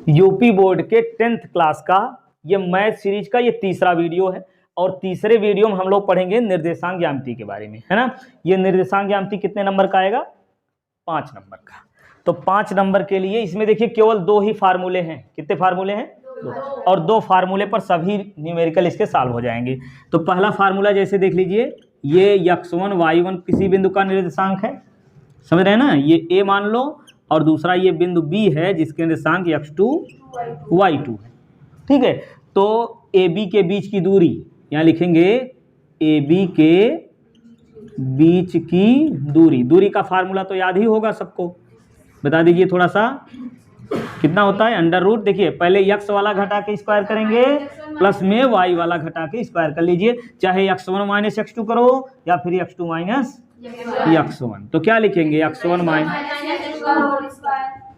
UP board के 10th class का ये मैथ सीरीज का ये तीसरा वीडियो है और तीसरे वीडियो में हम लोग पढ़ेंगे निर्देशांक ज्यामिति के बारे में, है ना। ये निर्देशांक ज्यामिति कितने नंबर का आएगा? 5 नंबर का। तो 5 नंबर के लिए इसमें देखिए केवल 2 ही फार्मूले हैं। कितने फार्मूले हैं? 2। और 2 फार्मूले पर सभी न्यूमेरिकल इसके सॉल्व हो जाएंगे। तो पहला फार्मूला जैसे देख लीजिए, ये x1 y1 किसी बिंदु का निर्देशांक है, समझ रहे हैं ना। ये a मान लो और दूसरा ये बिंदु b है जिसके निर्देशांक x2 y2 है, ठीक है। तो AB के बीच की दूरी यहाँ लिखेंगे, AB के बीच की दूरी का फार्मूला तो याद ही होगा सबको, बता दीजिए थोड़ा सा। कितना होता है? Under root. देखिए पहले x वाला घटा के स्क्वायर करेंगे, प्लस में y वाला घटा के स्क्वायर कर लीजिए, चाहे x1 माइनस x2 करो या फिर x2 माइनस x1। तो क्या लिखेंगे? x1 माइनस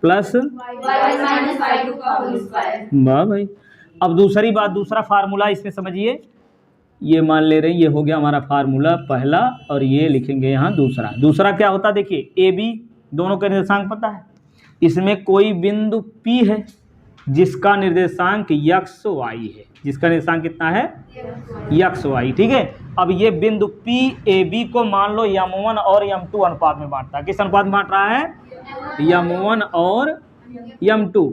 प्लस वाह भाई। अब दूसरी बात, दूसरा फार्मूला इसमें समझिए, ये मान ले रहे हैं, ये हो गया हमारा फार्मूला पहला और ये लिखेंगे यहाँ दूसरा। दूसरा क्या होता है? देखिए ए बी दोनों का निर्देशांक पता है, इसमें कोई बिंदु P है जिसका निर्देशांक x y है, जिसका निर्देशांक कितना है? x y, ठीक है। अब ये बिंदु P A B को मान लो m1 और m2 अनुपात में बांटता है। किस अनुपात में बांट रहा है? m1 और m2,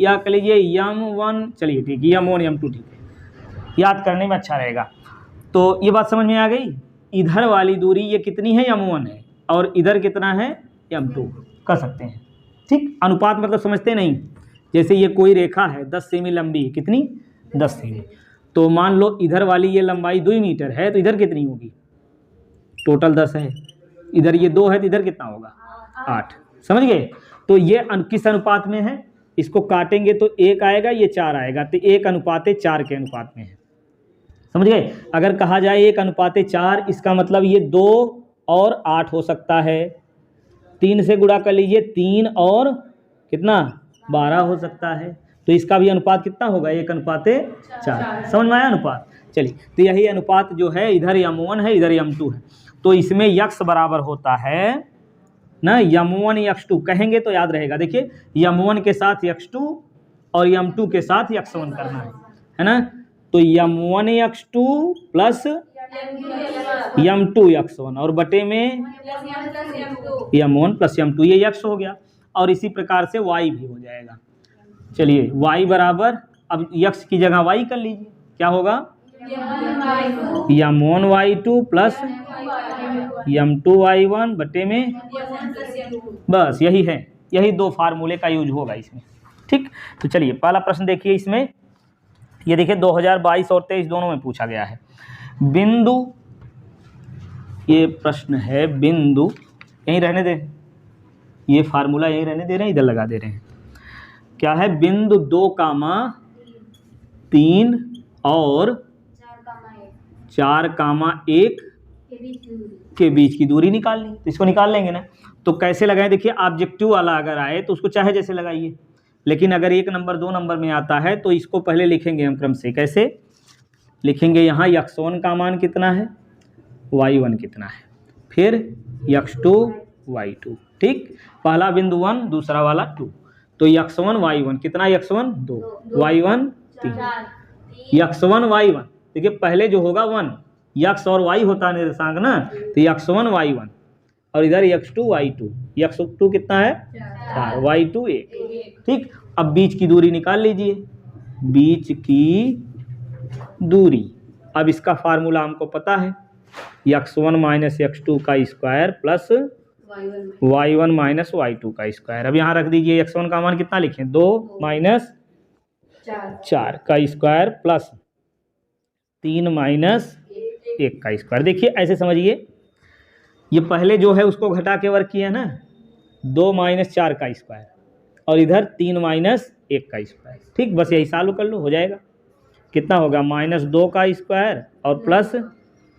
या कह लीजिए m1, चलिए ठीक है, m1 m2, ठीक है, याद करने में अच्छा रहेगा। तो ये बात समझ में आ गई। इधर वाली दूरी ये कितनी है? m1 है, और इधर कितना है? m2 कर सकते हैं, ठीक। अनुपात मतलब समझते नहीं, जैसे ये कोई रेखा है 10 सेमी लंबी, कितनी? 10 सेमी। तो मान लो इधर वाली ये लंबाई 2 मीटर है, तो इधर कितनी होगी? टोटल 10 है, इधर ये 2 है तो इधर कितना होगा? 8। समझ गए? तो ये किस अनुपात में है? इसको काटेंगे तो 1 आएगा, ये 4 आएगा, तो 1:4 के अनुपात में है, समझ गए। अगर कहा जाए 1:4, इसका मतलब ये 2 और 8 हो सकता है। 3 से गुणा कर लीजिए, 3 और कितना? 12 हो सकता है। तो इसका भी अनुपात कितना होगा? 1:4। समझ में आया अनुपात? चलिए, तो यही अनुपात जो है, इधर m1 है, इधर m2 है, तो इसमें x बराबर होता है ना m1 x2, कहेंगे तो याद रहेगा। देखिए m1 के साथ x2 और m2 के साथ x1 करना है ना। तो m1 x2 plus m2 x1 और बटे में m1 प्लस m2, ये x हो गया। और इसी प्रकार से y भी हो जाएगा। चलिए y बराबर, अब x की जगह y कर लीजिए, क्या होगा? m1 y2 plus m2 y1 बटे में, बस यही है, यही 2 फार्मूले का यूज होगा इसमें, ठीक। तो चलिए पहला प्रश्न देखिए इसमें, ये देखिए 2022 और 23 दोनों में पूछा गया है। बिंदु, ये प्रश्न है बिंदु, यहीं रहने दें, ये फार्मूला यहीं रहने दे रहे हैं, इधर लगा दे रहे हैं। क्या है? बिंदु 2, 3 और 4, 1 के बीच की दूरी निकालनी। तो इसको निकाल लेंगे ना। तो कैसे लगाएं? देखिए ऑब्जेक्टिव वाला अगर आए तो उसको चाहे जैसे लगाइए, लेकिन अगर 1 नंबर 2 नंबर में आता है तो इसको पहले लिखेंगे हम क्रम से। कैसे लिखेंगे? यहाँ x1 का मान कितना है, y1 कितना है, फिर x2 y2, ठीक। पहला बिंदु 1, दूसरा वाला 2। तो x1 y1 कितना? x1 2, y1 3, x1 y1। देखिए पहले जो होगा 1, x और y होता है निर्देशांक ना, तो x1 y1 और इधर x2 y2, x2 कितना है? 4, y2 1, ठीक। अब बीच की दूरी निकाल लीजिए, बीच की दूरी। अब इसका फार्मूला हमको पता है, x1 माइनस x2 का square plus y1 minus y2 का स्क्वायर। अब यहाँ रख दीजिए, x1 का मान कितना लिखें? 2 माइनस 4 का स्क्वायर प्लस 3 माइनस 1 का स्क्वायर। देखिए ऐसे समझिए, ये पहले जो है उसको घटा के वर्क किया ना, 2 माइनस 4 का स्क्वायर और इधर 3 माइनस 1 का स्क्वायर, ठीक। बस यही सॉल्व कर लो, हो जाएगा। कितना होगा? -2 का स्क्वायर और प्लस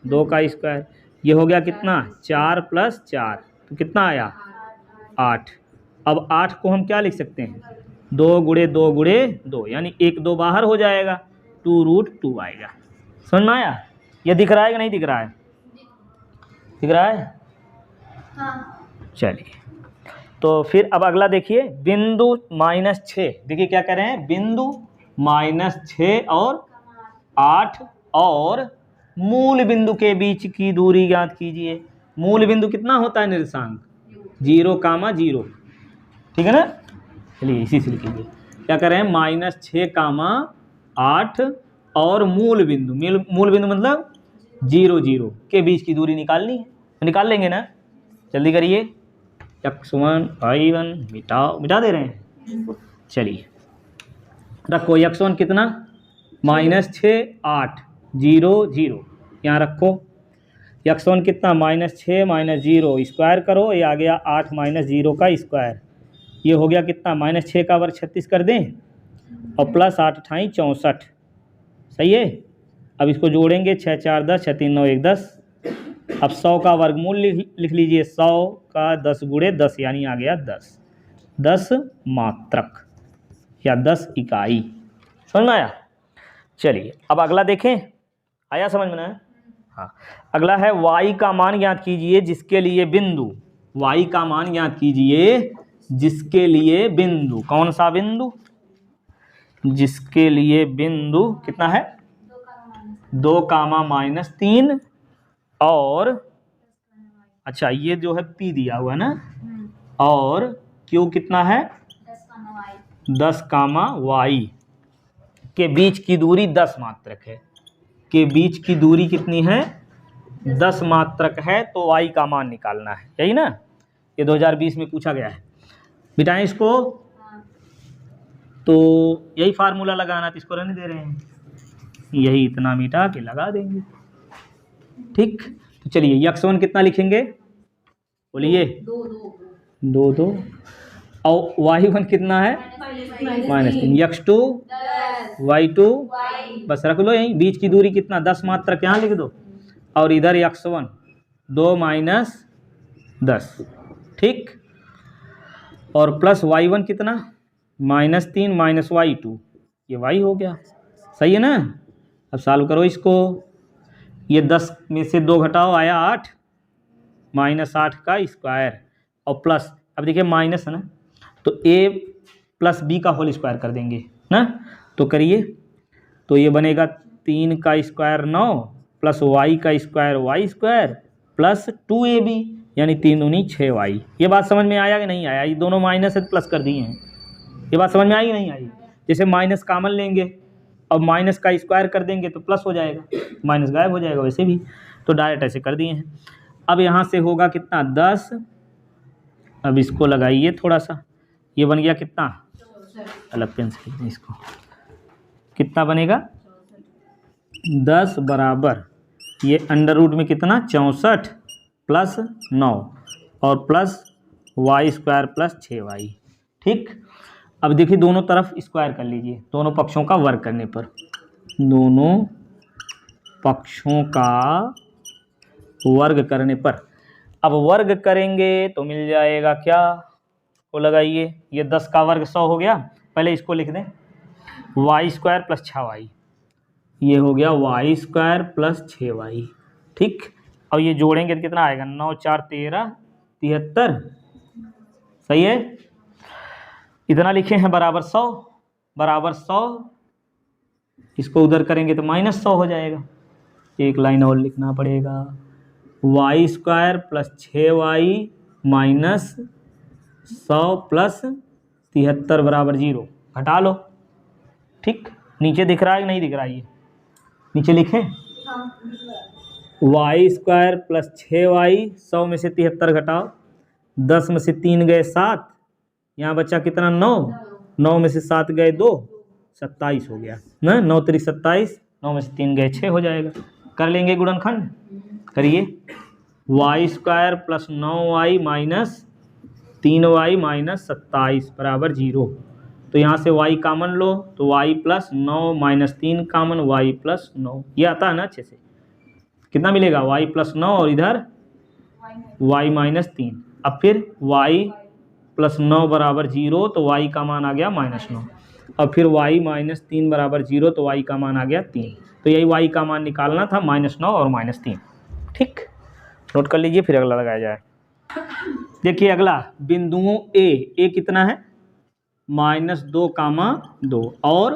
2 का स्क्वायर। ये हो गया कितना? 4 प्लस 4, तो कितना आया? 8। अब 8 को हम क्या लिख सकते हैं? 2 गुणे 2 गुणे 2, यानी 1 2 बाहर हो जाएगा, 2√2 आएगा। समझ में आया? ये दिख रहा है कि नहीं दिख रहा है? दिख रहा है? हाँ। चलिए तो फिर अब अगला देखिए, बिंदु -6, देखिए क्या कह रहे हैं, बिंदु -6 और 8 और मूल बिंदु के बीच की दूरी ज्ञात कीजिए। मूल बिंदु कितना होता है निर्देशांक, 0, 0, ठीक है ना। चलिए इसी से लिखिए, क्या कर रहे हैं, -6, 8 और मूल बिंदु, मूल बिंदु मतलब 0, 0 के बीच की दूरी निकालनी है, तो निकाल लेंगे ना। जल्दी करिए, x1 y1 मिटा दे रहे हैं। चलिए रखो x1 कितना, -6, 8, 0, 0 यहाँ रखो। x1 कितना, -6 -0 स्क्वायर करो, ये आ गया 8 -0 का स्क्वायर। ये हो गया कितना, -6 का वर्ग 36 कर दें और प्लस 8 × 64, सही है। अब इसको जोड़ेंगे, 6 4 10, 6 3 9 1 10। अब 100 का वर्गमूल लिख लीजिए, 100 का 10 × 10 यानी आ गया 10 मात्रक या 10 इकाई। समझ में आया। चलिए अब अगला देखें, आया समझ में ना। हाँ, अगला है y का मान ज्ञात कीजिए जिसके लिए बिंदु, y का मान ज्ञात कीजिए जिसके लिए बिंदु, कौन सा बिंदु, जिसके लिए बिंदु कितना है, 2, -3 और अच्छा ये जो है P दिया हुआ ना, और Q कितना है, 10, y के बीच की दूरी 10 मात्रक है, के बीच की दूरी कितनी है, 10 मात्रक है, तो y का मान निकालना है, यही ना। ये 2020 में पूछा गया है, बिटाएं इसको। तो यही फार्मूला लगाना, तो इसको रहने दे रहे हैं, यही इतना मिटा के लगा देंगे, ठीक। तो चलिए x1 कितना लिखेंगे, बोलिए 2 और y1 कितना है, -3, x2 y2 बस रख लो यहीं, बीच की दूरी कितना, 10 मात्रक यहाँ लिख दो, और इधर x1 2 - 10, ठीक। और प्लस y1 कितना, -3 -y2, ये y हो गया, सही है ना। अब सॉल्व करो इसको, ये 10 में से 2 घटाओ, आया 8, -8 का स्क्वायर और प्लस, अब देखिए माइनस है ना, तो a + b का होल स्क्वायर कर देंगे ना, तो करिए। तो ये बनेगा 3 का स्क्वायर 9 प्लस y का स्क्वायर y² प्लस 2ab यानी 3 दूनी 6y। ये बात समझ में आया कि नहीं आया, ये दोनों माइनस है प्लस कर दिए हैं, ये बात समझ में आई कि नहीं आई। जैसे माइनस कॉमन लेंगे और माइनस का स्क्वायर कर देंगे तो प्लस हो जाएगा, माइनस गायब हो जाएगा वैसे भी, तो डायरेक्ट ऐसे कर दिए हैं। अब यहाँ से होगा कितना, 10, अब इसको लगाइए थोड़ा सा, ये बन गया कितना, अलग पेन से लिखते हैं इसको, कितना बनेगा 10 बराबर ये अंडर रूट में कितना 64 प्लस 9 और प्लस y² प्लस 6y, ठीक। अब देखिए दोनों तरफ स्क्वायर कर लीजिए, दोनों पक्षों का वर्ग करने पर, दोनों पक्षों का वर्ग करने पर, अब वर्ग करेंगे तो मिल जाएगा क्या, को लगाइए, ये 10 का वर्ग 100 हो गया, पहले इसको लिख दें, y² प्लस 6y, ये हो गया y² प्लस 6y, ठीक। और ये जोड़ेंगे तो कितना आएगा, 9 4 13 73, सही है। इतना लिखे हैं बराबर 100, इसको उधर करेंगे तो -100 हो जाएगा, एक लाइन और लिखना पड़ेगा, y² plus 6y minus 100 plus 73 बराबर 0, घटा लो, ठीक। नीचे दिख रहा है कि नहीं दिख रहा है, ये नीचे लिखें, y² प्लस 6y, 100 में से 73 घटाओ, 10 में से 3 गए 7, यहाँ बचा कितना 9 में से 7 गए 2, 27 हो गया ना, 9 3 27, 9 में से 3 गए 6 हो जाएगा। कर लेंगे गुणनखंड, करिए, y² plus 9y minus 3y minus 27 बराबर 0, तो यहाँ से y कामन लो, तो y प्लस 9 माइनस 3 कामन, y प्लस 9, ये आता है ना अच्छे से, कितना मिलेगा y प्लस 9 और इधर y माइनस 3, अब फिर y प्लस 9 बराबर 0, तो y का मान आ गया -9, अब फिर y माइनस 3 बराबर 0, तो y का मान आ गया 3, तो यही y का मान निकालना था, -9 और -3, ठीक। नोट कर लीजिए, फिर अगला लगाया जाए। देखिए अगला बिंदुओं ए कितना है -2, और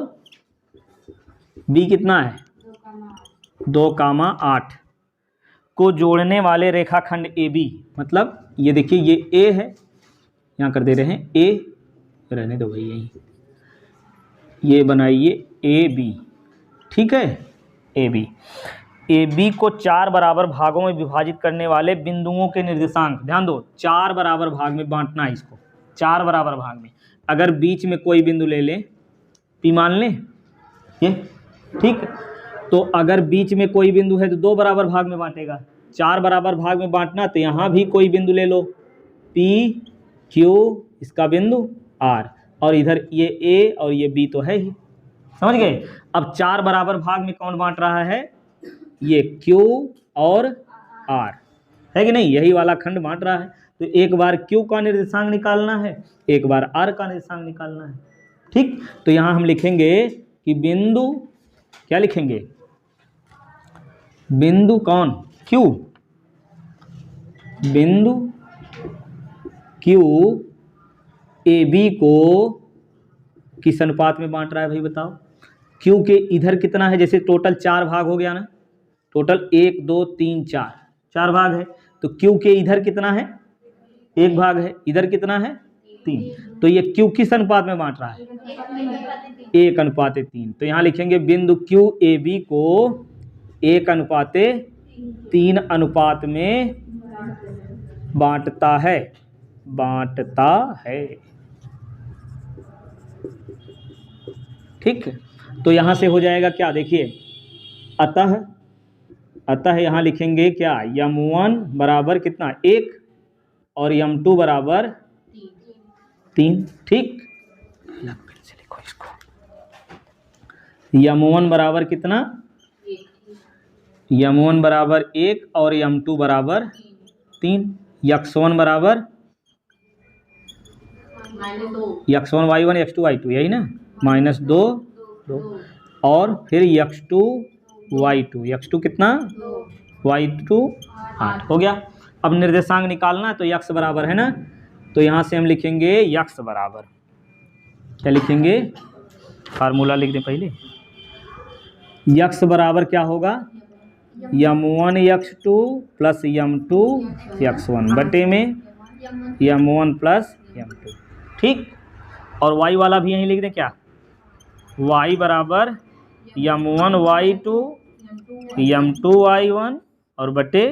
बी कितना है 2, 8 को जोड़ने वाले रेखाखंड ए बी। मतलब ये देखिए ये ए है, यहाँ कर दे रहे हैं ए, रहने दो भाई यही, ये बनाइए ए बी, ठीक है ए बी को 4 बराबर भागों में विभाजित करने वाले बिंदुओं के निर्देशांक, ध्यान दो 4 बराबर भाग में बांटना है इसको, 4 बराबर भाग में। अगर बीच में कोई बिंदु ले लें, पी मान लें ये, ठीक, तो अगर बीच में कोई बिंदु है तो 2 बराबर भाग में बांटेगा, 4 बराबर भाग में बांटना, तो यहाँ भी कोई बिंदु ले लो पी क्यू, इसका बिंदु आर, और इधर ये ए और ये बी तो है ही, समझ गए। अब 4 बराबर भाग में कौन बांट रहा है, ये Q और R है कि नहीं, यही वाला खंड बांट रहा है। तो एक बार Q का निर्देशांक निकालना है, एक बार R का निर्देशांक निकालना है, ठीक। तो यहाँ हम लिखेंगे कि बिंदु, क्या लिखेंगे, बिंदु कौन Q, बिंदु Q AB को किस अनुपात में बांट रहा है भाई बताओ। Q के इधर कितना है, जैसे टोटल 4 भाग हो गया ना, टोटल 1 2 3 4 भाग है, तो Q के इधर कितना है 1 भाग है, इधर कितना है 3, तो ये Q किस अनुपात में बांट रहा है 1:3। तो यहाँ लिखेंगे बिंदु Q AB को 1:3 अनुपात में बांटता है, ठीक। तो यहाँ से हो जाएगा क्या, देखिए अतः यहाँ लिखेंगे क्या, M1 बराबर कितना 1 और M2 बराबर 3, ठीक। फिर से लिखो इसको, M1 बराबर कितना, M1 बराबर 1 और M2 बराबर 3, X1 बराबर X1 Y1 X2 Y2, यही ना, -2 और फिर X2 Y2 कितना Y2 8 हो गया। अब निर्देशांक निकालना है तो x बराबर है ना, तो यहाँ से हम लिखेंगे x बराबर, क्या लिखेंगे, फार्मूला लिख दें पहले, x बराबर क्या होगा M1 X2 plus M2 X1 बटे में M1 प्लस M2, ठीक। और y वाला भी यहीं लिख दें, क्या y बराबर M1 Y2 M2 Y1 और बटे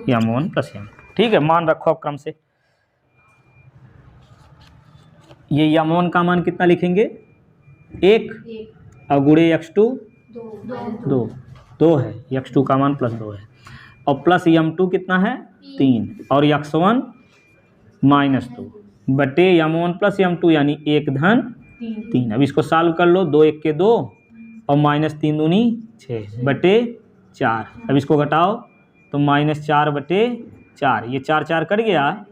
M1 प्लस M2, ठीक है। मान रखो अब क्रम से, ये M1 का मान कितना लिखेंगे 1 और गुणे X2 2 है, X2 का मान +2 है, और प्लस M2 कितना है 3 और X1 -2 बटे M1 प्लस M2 यानी 1 धन 3। अब इसको सॉल्व कर लो, 2 1 के 2 और -3 दूनी 6 बटे 4। अब इसको घटाओ तो -4 बटे 4, ये 4 4 कट गया,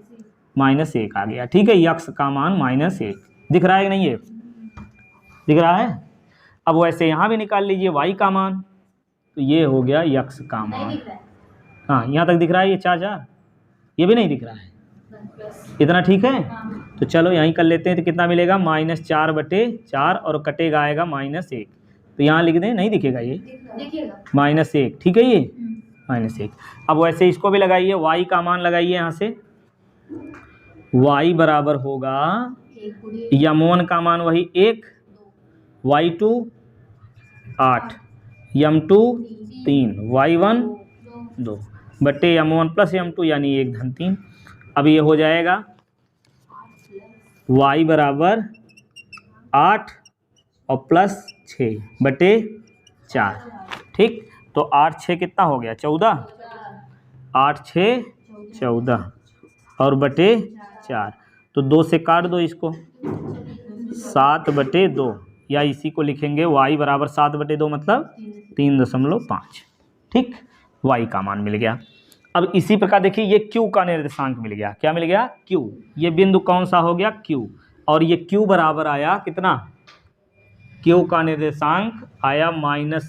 -1 आ गया, ठीक है। x का मान -1 दिख रहा है कि नहीं, ये दिख रहा है। अब वैसे यहाँ भी निकाल लीजिए y का मान, तो ये हो गया x का मान, हाँ यहाँ तक दिख रहा है, ये 4 4, ये भी नहीं दिख रहा है, इतना ठीक है। तो चलो यहीं कर लेते हैं, तो कितना मिलेगा -4 बटे 4 और कटेगा आएगा -1, तो यहाँ लिख दें, नहीं दिखेगा ये -1, ठीक है, ये -1। अब वैसे इसको भी लगाइए, y का मान लगाइए यहाँ से, y बराबर होगा M1 का मान वही 1 Y2 8 M2 3 Y1 2 बटे M1 प्लस M2 यानी 1 धन 3। अब ये हो जाएगा y बराबर 8 और प्लस 6 बटे 4, ठीक। तो 8 6 कितना हो गया 14, 8 6 14 और बटे 4, तो 2 से काट दो इसको, 7 बटे 2, या इसी को लिखेंगे y बराबर 7 बटे 2 मतलब 3.5, ठीक। y का मान मिल गया। अब इसी प्रकार देखिए ये q का निर्देशांक मिल गया, क्या मिल गया q, ये बिंदु कौन सा हो गया q, और ये q बराबर आया कितना, q का निर्देशांक आया -1,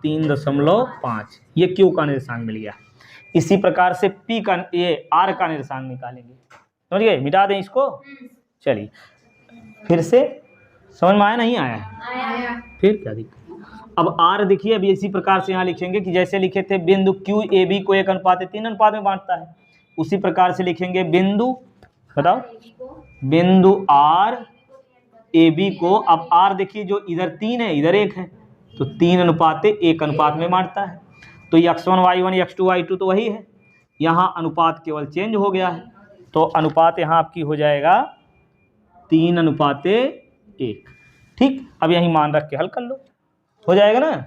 3.5, ये q का निर्देशांक मिल गया। इसी प्रकार से P का ये R का निर्देशांक निकालेंगे। समझ गए? मिटा दें इसको। चलिए फिर से समझ में आया नहीं आया? आया। फिर क्या दिक्कत? अब R देखिए, अभी इसी प्रकार से यहाँ लिखेंगे कि जैसे लिखे थे बिंदु Q A B को 1:3 अनुपात में बांटता है, उसी प्रकार से लिखेंगे बिंदु, बताओ, बिंदु R A B को। अब R देखिए जो इधर 3 है इधर 1 है, तो 3:1 अनुपात में बांटता है। तो x1 y1 x2 y2 तो वही है, यहाँ अनुपात केवल चेंज हो गया है। तो अनुपात यहाँ आपकी हो जाएगा 3:1। ठीक, अब यही मान रख के हल कर लो, हो जाएगा ना।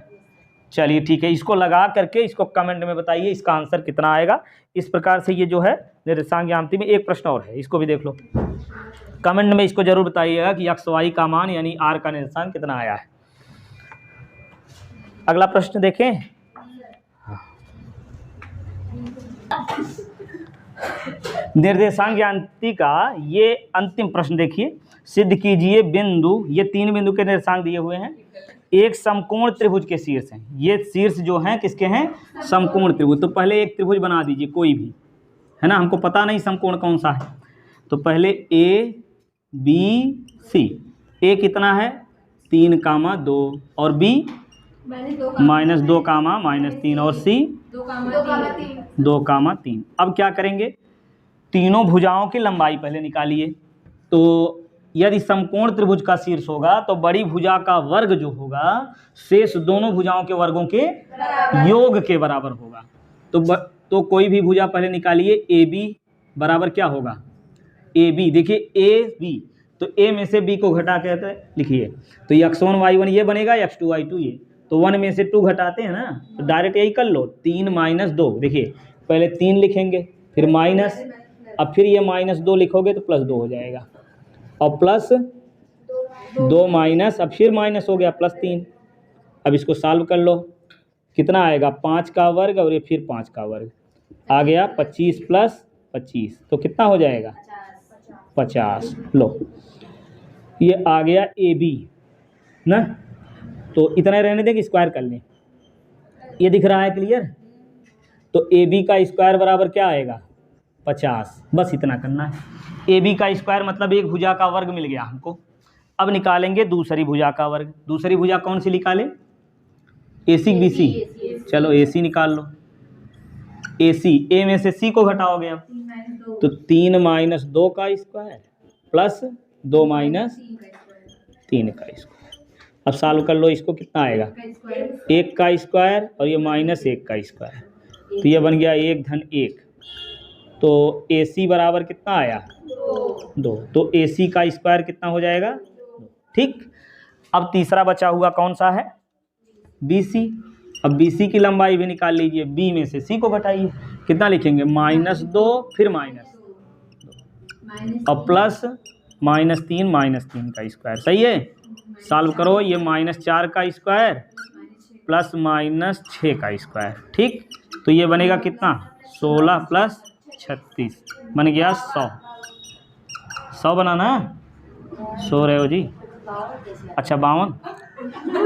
चलिए ठीक है, इसको लगा करके इसको कमेंट में बताइए इसका आंसर कितना आएगा। इस प्रकार से ये जो है निर्देशांक ज्यामिति में एक प्रश्न और है, इसको भी देख लो। कमेंट में इसको जरूर बताइएगा कि x y का मान यानी R का निर्देशांक कितना आया है। अगला प्रश्न देखें। निर्देशांक ज्यामिति का ये अंतिम प्रश्न देखिए। सिद्ध कीजिए बिंदु, ये 3 बिंदु के निर्देशांक दिए हुए हैं, एक समकोण त्रिभुज के शीर्ष हैं। ये शीर्ष जो हैं किसके हैं? समकोण त्रिभुज। तो पहले एक त्रिभुज बना दीजिए कोई भी, है ना, हमको पता नहीं समकोण कौन सा है। तो पहले A B C, A कितना है? 3,2 और B -2, और C 2,3। अब क्या करेंगे? तीनों भुजाओं की लंबाई पहले निकालिए। तो यदि समकोण त्रिभुज का शीर्ष होगा तो बड़ी भुजा का वर्ग जो होगा शेष दोनों भुजाओं के वर्गों के योग के बराबर होगा। तो कोई भी भुजा पहले निकालिए। ए बी बराबर क्या होगा? ए बी, देखिए ए बी, तो ए में से बी को घटा के लिखिए, तो x1 y1 ये बनेगा, x2 y2 ये, तो 1 में से 2 घटाते हैं ना, तो डायरेक्ट यही कर लो। 3 - 2, देखिए पहले 3 लिखेंगे फिर माइनस, अब फिर ये -2 लिखोगे तो +2 हो जाएगा, और +2 माइनस, अब फिर माइनस हो गया +3। अब इसको सॉल्व कर लो, कितना आएगा? 5 का वर्ग और ये फिर 5 का वर्ग आ गया 25 + 25, तो कितना हो जाएगा? 50। लो ये आ गया ए बी ना, तो इतना रहने दें कि स्क्वायर कर लें। ये दिख रहा है क्लियर? तो ए बी का स्क्वायर बराबर क्या आएगा? 50। बस इतना करना है। ए बी का स्क्वायर मतलब एक भुजा का वर्ग मिल गया हमको। अब निकालेंगे दूसरी भुजा का वर्ग। दूसरी भुजा कौन सी निकालें? ए सी बी सी, चलो ए सी निकाल लो। ए सी, ए में से सी को घटाओगे अब, तो 3 - 2 का स्क्वायर प्लस 2 - 3 का स्क्वायर। अब सॉल्व कर लो, इसको कितना आएगा? 1 का स्क्वायर और ये -1 का स्क्वायर, तो ये बन गया 1 - 1। तो ए सी बराबर कितना आया? 2। तो ए सी का स्क्वायर कितना हो जाएगा? 2। ठीक, अब तीसरा बचा हुआ कौन सा है? B C. अब बी सी की लंबाई भी निकाल लीजिए। बी में से सी को घटाइए, कितना लिखेंगे? -2 फिर -2 और प्लस -3 का स्क्वायर। सही है, सॉल्व करो। ये -4 का स्क्वायर प्लस -6 का स्क्वायर। ठीक, तो ये बनेगा कितना? 16 + 36 बन गया 100। 100 बनाना, सो रहे हो जी? अच्छा 52,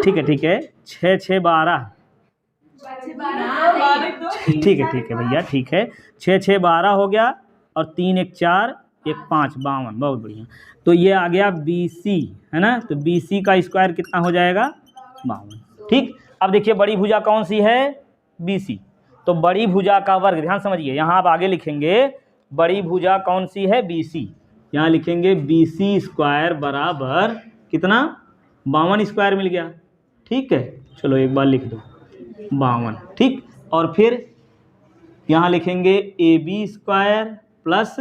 ठीक है ठीक है। 6 - 6 = 12, ठीक है भैया, ठीक है। 6 - 6 = 12 हो गया, और 3 - 1 = 4, 1 - 5 = 52, बहुत बढ़िया। तो ये आ गया बी सी, है ना। तो बी सी का स्क्वायर कितना हो जाएगा? 52। ठीक, अब देखिए बड़ी भुजा कौन सी है? B C. तो बड़ी भुजा का वर्ग, ध्यान समझिए, यहाँ आप आगे लिखेंगे बड़ी भुजा कौन सी है? B C. यहाँ लिखेंगे बी सी स्क्वायर बराबर कितना? 52 स्क्वायर मिल गया। ठीक है, चलो एक बार लिख दो 52। ठीक, और फिर यहाँ लिखेंगे A B square plus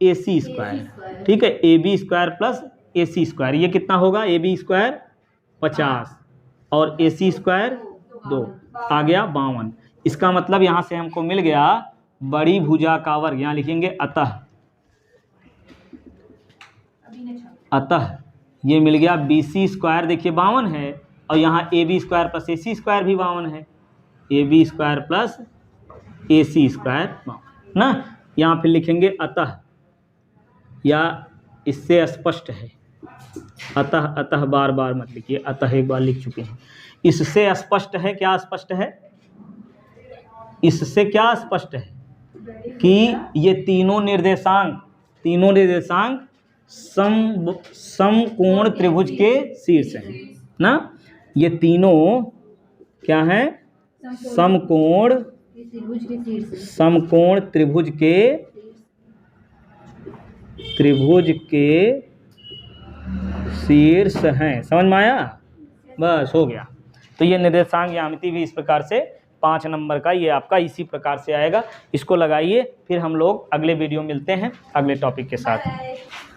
A C square. ठीक है, A B square plus A C square, ये कितना होगा? ए बी स्क्वायर 50 और ए सी स्क्वायर 2, आ गया 52। इसका मतलब यहाँ से हमको मिल गया बड़ी भुजा का वर्ग। यहाँ लिखेंगे अतः ये मिल गया बी सी स्क्वायर, देखिए 52 है, और यहाँ A B square plus A C square भी 52 है। A B square plus A C square 52 ना। यहाँ फिर लिखेंगे अतः, या इससे स्पष्ट है। अतः बार बार मत लिखिए, अतः एक बार लिख चुके हैं। इससे स्पष्ट है, क्या स्पष्ट है? इससे क्या स्पष्ट है कि ये तीनों निर्देशांक समकोण त्रिभुज के शीर्ष हैं ना। ये तीनों क्या हैं? समकोण त्रिभुज के शीर्ष हैं। समझ में आया? बस हो गया। तो ये निर्देशांक ज्यामिति भी इस प्रकार से 5 नंबर का ये आपका इसी प्रकार से आएगा। इसको लगाइए, फिर हम लोग अगले वीडियो मिलते हैं अगले टॉपिक के साथ।